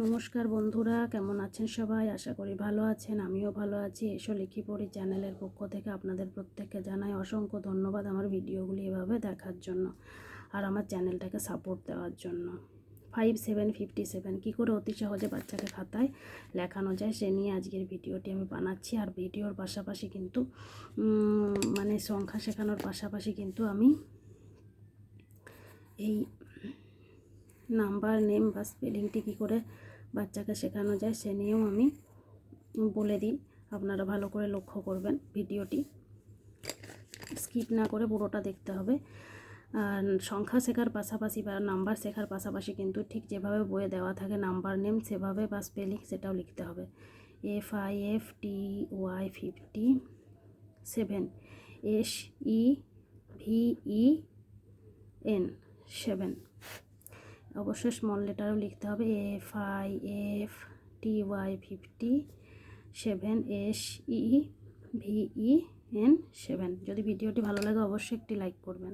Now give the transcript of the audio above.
নমস্কার বন্ধুরা, কেমন আছেন সবাই? আশা করি ভালো আছেন। আমিও ভালো আছি। এসো লিখি পড়ি চ্যানেলের পক্ষ থেকে আপনাদের প্রত্যেককে জানাই অসংখ্য ধন্যবাদ আমার ভিডিওগুলি এভাবে দেখার জন্য আর আমার চ্যানেলটাকে সাপোর্ট দেওয়ার জন্য। 5757 কী করে অতি সহজে বাচ্চাকে খাতায় লেখানো যায় সে নিয়ে আজকের ভিডিওটি আমি বানাচ্ছি। আর ভিডিওর পাশাপাশি কিন্তু মানে সংখ্যা শেখানোর পাশাপাশি কিন্তু আমি এই নাম্বার নেম বা স্পেলিংটি কী করে বাচ্চাকে শেখানো যায় সে নিয়েও আমি বলে দিই। আপনারা ভালো করে লক্ষ্য করবেন, ভিডিওটি স্কিপ না করে পুরোটা দেখতে হবে। আর সংখ্যা শেখার পাশাপাশি বা নাম্বার শেখার পাশাপাশি কিন্তু ঠিক যেভাবে বইয়ে দেওয়া থাকে নাম্বার নেম সেভাবে বা স্পেলিং সেটাও লিখতে হবে। FIFTY 57 SEVEN 7 অবশ্যই স্মল লেটারও লিখতে হবে। FIFTY 57 SEVEN 7। যদি ভিডিওটি ভালো লাগে অবশ্যই একটি লাইক করবেন।